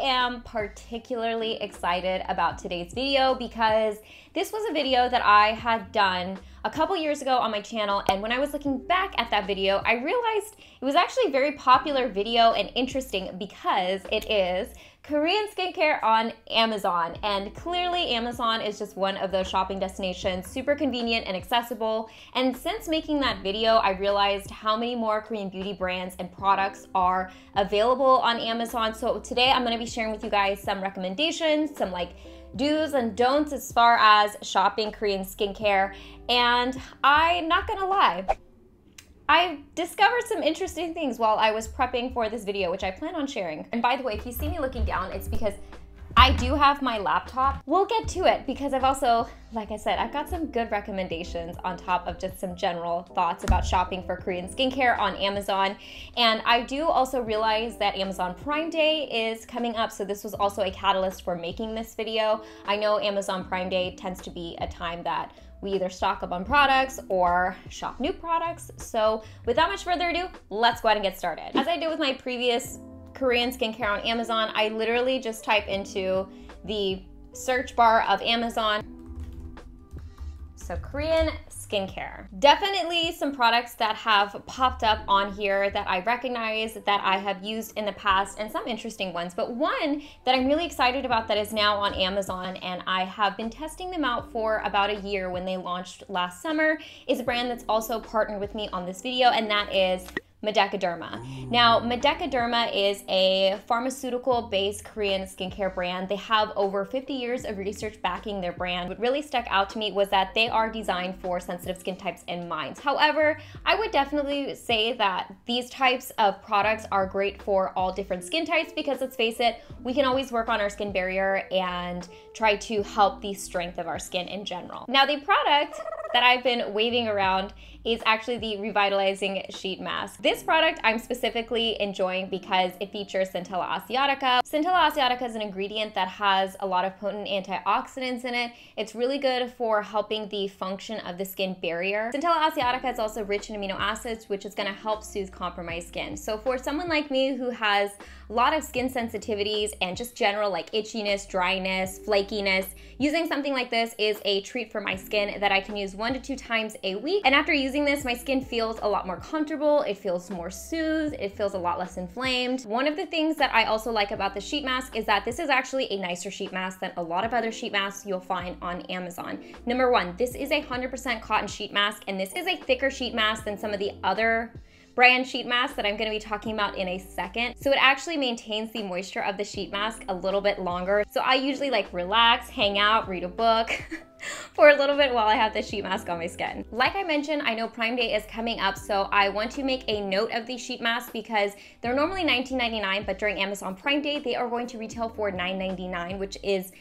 am particularly excited about today's video because this was a video that I had done a couple years ago on my channel, and when I was looking back at that video, I realized it was actually a very popular video and interesting because it is Korean skincare on Amazon. And clearly Amazon is just one of those shopping destinations, super convenient and accessible. And since making that video, I realized how many more Korean beauty brands and products are available on Amazon. So today I'm gonna be sharing with you guys some recommendations, some like do's and don'ts as far as shopping Korean skincare. And I'm not gonna lie, I discovered some interesting things while I was prepping for this video, which I plan on sharing. And by the way, if you see me looking down, it's because I do have my laptop. We'll get to it because I've also, like I said, I've got some good recommendations on top of just some general thoughts about shopping for Korean skincare on Amazon. And I do also realize that Amazon Prime Day is coming up, so this was also a catalyst for making this video. I know Amazon Prime Day tends to be a time that we either stock up on products or shop new products. So without much further ado, let's go ahead and get started. As I did with my previous Korean skincare on Amazon, I literally just type into the search bar of Amazon. So Korean skincare. Definitely some products that have popped up on here that I recognize, that I have used in the past, and some interesting ones. But one that I'm really excited about that is now on Amazon, and I have been testing them out for about a year when they launched last summer, is a brand that's also partnered with me on this video, and that is Medeca Derma. Now, Medeca Derma is a pharmaceutical-based Korean skincare brand. They have over 50 years of research backing their brand. What really stuck out to me was that they are designed for sensitive skin types in mind. However, I would definitely say that these types of products are great for all different skin types because, let's face it, we can always work on our skin barrier and try to help the strength of our skin in general. Now, the product that I've been waving around is actually the Revitalizing Sheet Mask. This product I'm specifically enjoying because it features Centella asiatica. Centella asiatica is an ingredient that has a lot of potent antioxidants in it. It's really good for helping the function of the skin barrier. Centella asiatica is also rich in amino acids, which is gonna help soothe compromised skin. So for someone like me who has a lot of skin sensitivities and just general like itchiness, dryness, flakiness, using something like this is a treat for my skin that I can use 1 to 2 times a week. And after using this, my skin feels a lot more comfortable, it feels more soothed, it feels a lot less inflamed. One of the things that I also like about the sheet mask is that this is actually a nicer sheet mask than a lot of other sheet masks you'll find on Amazon. Number one, this is a 100% cotton sheet mask, and this is a thicker sheet mask than some of the other brand sheet masks that I'm gonna be talking about in a second. So it actually maintains the moisture of the sheet mask a little bit longer. So I usually like relax, hang out, read a book for a little bit while I have the sheet mask on my skin. Like I mentioned, I know Prime Day is coming up, so I want to make a note of these sheet masks because they're normally $19.99, but during Amazon Prime Day, they are going to retail for $9.99, which is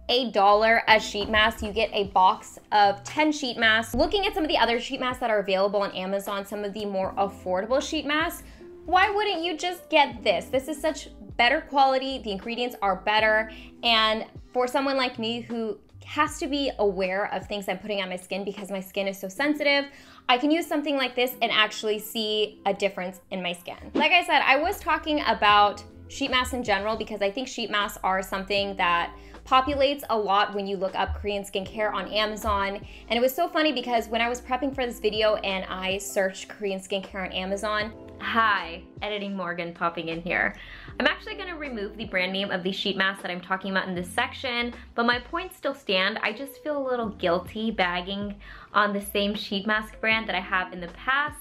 $1 a sheet mask. You get a box of 10 sheet masks. Looking at some of the other sheet masks that are available on Amazon, some of the more affordable sheet masks, why wouldn't you just get this? This is such better quality, the ingredients are better, and for someone like me who has to be aware of things I'm putting on my skin because my skin is so sensitive, I can use something like this and actually see a difference in my skin. Like I said, I was talking about sheet masks in general because I think sheet masks are something that populates a lot when you look up Korean skincare on Amazon. And it was so funny because when I was prepping for this video and I searched Korean skincare on Amazon, hi, Editing Morgan popping in here. I'm actually gonna remove the brand name of the sheet mask that I'm talking about in this section, but my points still stand. I just feel a little guilty bagging on the same sheet mask brand that I have in the past.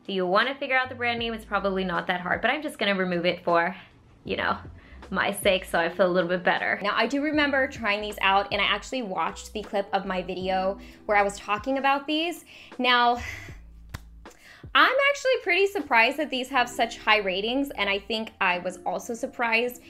If you wanna figure out the brand name, it's probably not that hard, but I'm just gonna remove it for, you know, my sake, so I feel a little bit better. Now, I do remember trying these out, and I actually watched the clip of my video where I was talking about these. Now, I'm actually pretty surprised that these have such high ratings, and I think I was also surprised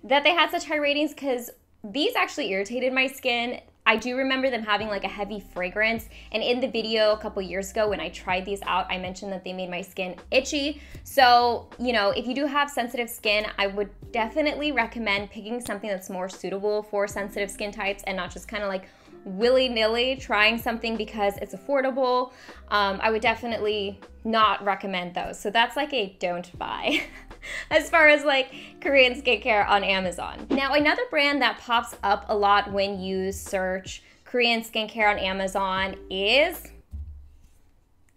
that they had such high ratings because these actually irritated my skin. I do remember them having like a heavy fragrance, and in the video a couple years ago when I tried these out, I mentioned that they made my skin itchy. So, you know, if you do have sensitive skin, I would definitely recommend picking something that's more suitable for sensitive skin types and not just kind of like willy-nilly trying something because it's affordable. I would definitely not recommend those. So that's like a don't buy. as far as like Korean skincare on Amazon. Now, another brand that pops up a lot when you search Korean skincare on Amazon is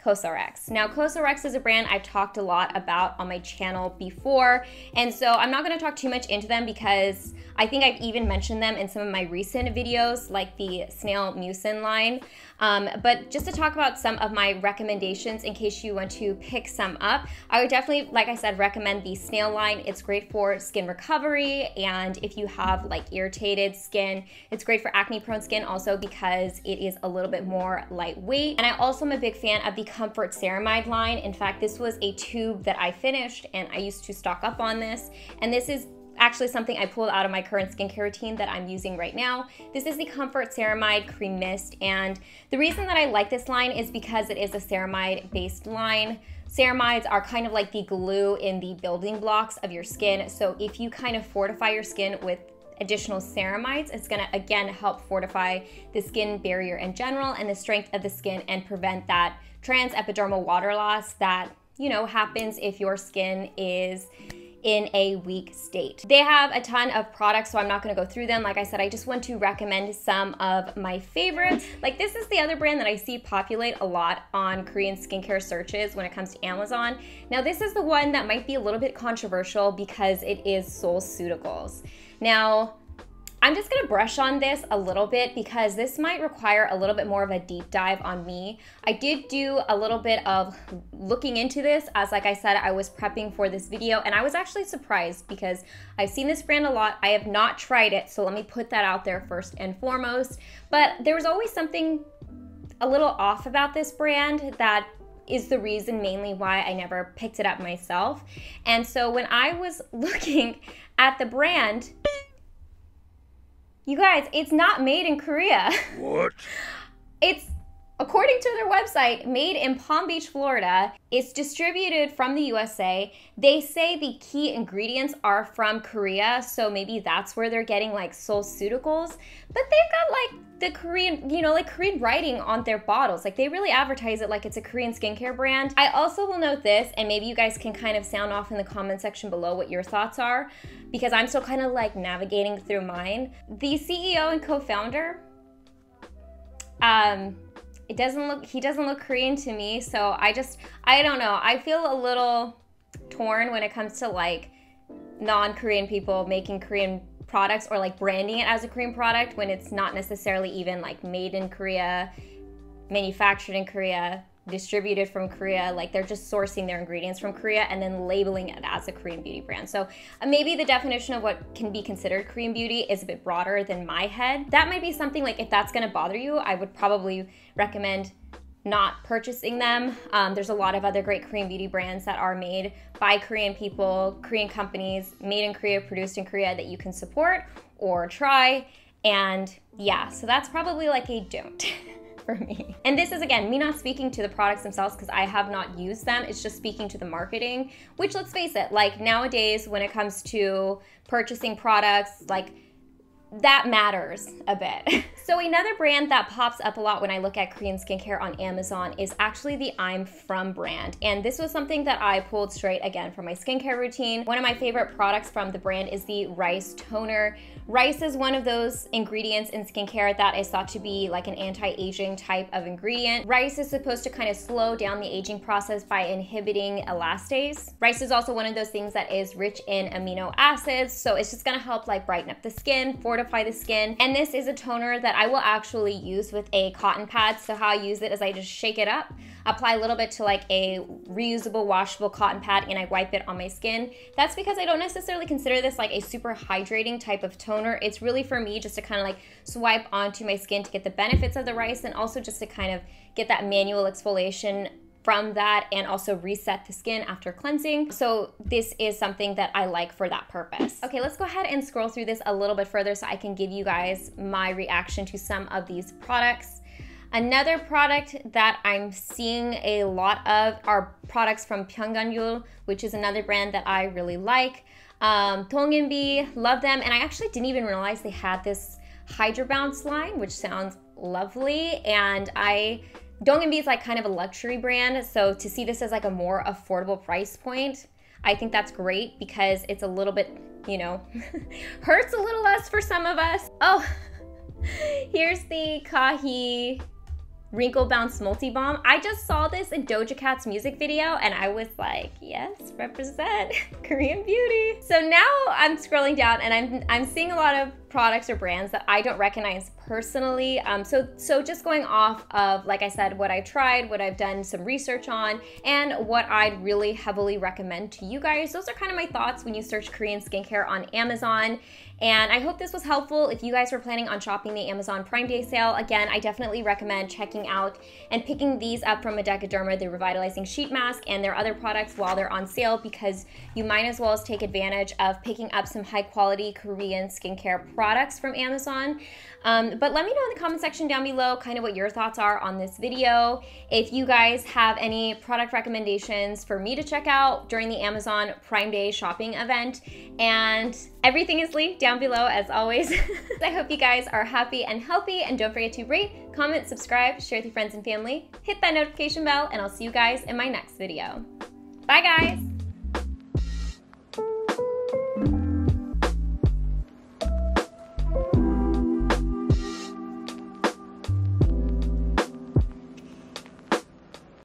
COSRX. Now, COSRX is a brand I've talked a lot about on my channel before, and so I'm not going to talk too much into them because I think I've even mentioned them in some of my recent videos, like the Snail Mucin line. But just to talk about some of my recommendations in case you want to pick some up, I would definitely, like I said, recommend the Snail line. It's great for skin recovery, and if you have like irritated skin, it's great for acne prone skin also because it is a little bit more lightweight. And I also am a big fan of the Comfort Ceramide line. In fact, this was a tube that I finished and I used to stock up on this, and this is actually something I pulled out of my current skincare routine that I'm using right now. This is the Comfort Ceramide Cream Mist, and the reason that I like this line is because it is a ceramide based line. Ceramides are kind of like the glue in the building blocks of your skin, so if you kind of fortify your skin with additional ceramides, it's gonna again help fortify the skin barrier in general and the strength of the skin and prevent that transepidermal water loss that, you know, happens if your skin is in a weak state. They have a ton of products, so I'm not gonna go through them. Like I said, I just want to recommend some of my favorites. Like this is the other brand that I see populate a lot on Korean skincare searches when it comes to Amazon. Now this is the one that might be a little bit controversial because it is SoulCeuticals. Now, I'm just gonna brush on this a little bit because this might require a little bit more of a deep dive on me. I did do a little bit of looking into this as, like I said, I was prepping for this video, and I was actually surprised because I've seen this brand a lot. I have not tried it, so let me put that out there first and foremost. But there was always something a little off about this brand that is the reason mainly why I never picked it up myself. And so when I was looking at the brand, you guys, it's not made in Korea. What? It's, according to their website, made in Palm Beach, Florida. It's distributed from the USA. They say the key ingredients are from Korea, so maybe that's where they're getting like SoulCeuticals. But they've got like the Korean, you know, like Korean writing on their bottles. Like they really advertise it like it's a Korean skincare brand. I also will note this, and maybe you guys can kind of sound off in the comment section below what your thoughts are, because I'm still kind of like navigating through mine. The CEO and co-founder, he doesn't look Korean to me, so I don't know. I feel a little torn when it comes to like non-Korean people making Korean products or like branding it as a Korean product when it's not necessarily even like made in Korea, manufactured in Korea, distributed from Korea. Like they're just sourcing their ingredients from Korea and then labeling it as a Korean beauty brand. So maybe the definition of what can be considered Korean beauty is a bit broader than my head. That might be something like, if that's gonna bother you, I would probably recommend not purchasing them. There's a lot of other great Korean beauty brands that are made by Korean people, Korean companies, made in Korea, produced in Korea, that you can support or try. And yeah, so that's probably like a don't. For me. And this is, again, me not speaking to the products themselves because I have not used them. It's just speaking to the marketing, which, let's face it, like nowadays when it comes to purchasing products, like that matters a bit. So another brand that pops up a lot when I look at Korean skincare on Amazon is actually the I'm From brand. And this was something that I pulled straight, again, from my skincare routine. One of my favorite products from the brand is the rice toner. Rice is one of those ingredients in skincare that is thought to be like an anti-aging type of ingredient. Rice is supposed to kind of slow down the aging process by inhibiting elastase. Rice is also one of those things that is rich in amino acids, so it's just gonna help like brighten up the skin, fortify the skin. And this is a toner that I will actually use with a cotton pad. So how I use it is I just shake it up, apply a little bit to like a reusable washable cotton pad, and I wipe it on my skin. That's because I don't necessarily consider this like a super hydrating type of toner. It's really for me just to kind of like swipe onto my skin to get the benefits of the rice, and also just to kind of get that manual exfoliation from that, and also reset the skin after cleansing. So this is something that I like for that purpose. Okay, let's go ahead and scroll through this a little bit further so I can give you guys my reaction to some of these products. Another product that I'm seeing a lot of are products from Pyeongganul, which is another brand that I really like. Donginbi, love them, and I actually didn't even realize they had this Hydra Bounce line, which sounds lovely. And Donginbi is like kind of a luxury brand, so to see this as like a more affordable price point, I think that's great because it's a little bit, you know, hurts a little less for some of us. Oh, here's the Kahi Wrinkle Bounce Multi Balm. I just saw this in Doja Cat's music video and I was like, yes, represent Korean beauty. So now I'm scrolling down and I'm seeing a lot of products or brands that I don't recognize personally. So just going off of, like I said, what I tried, what I've done some research on, and what I'd really heavily recommend to you guys. Those are kind of my thoughts when you search Korean skincare on Amazon. And I hope this was helpful. If you guys were planning on shopping the Amazon Prime Day sale, again, I definitely recommend checking out and picking these up from Medeca Derma, the Revitalizing Sheet Mask, and their other products while they're on sale, because you might as well as take advantage of picking up some high quality Korean skincare products from Amazon. But let me know in the comment section down below kind of what your thoughts are on this video. If you guys have any product recommendations for me to check out during the Amazon Prime Day shopping event, and everything is linked down below as always. I hope you guys are happy and healthy, and don't forget to rate, comment, subscribe, share with your friends and family, hit that notification bell, and I'll see you guys in my next video. Bye guys!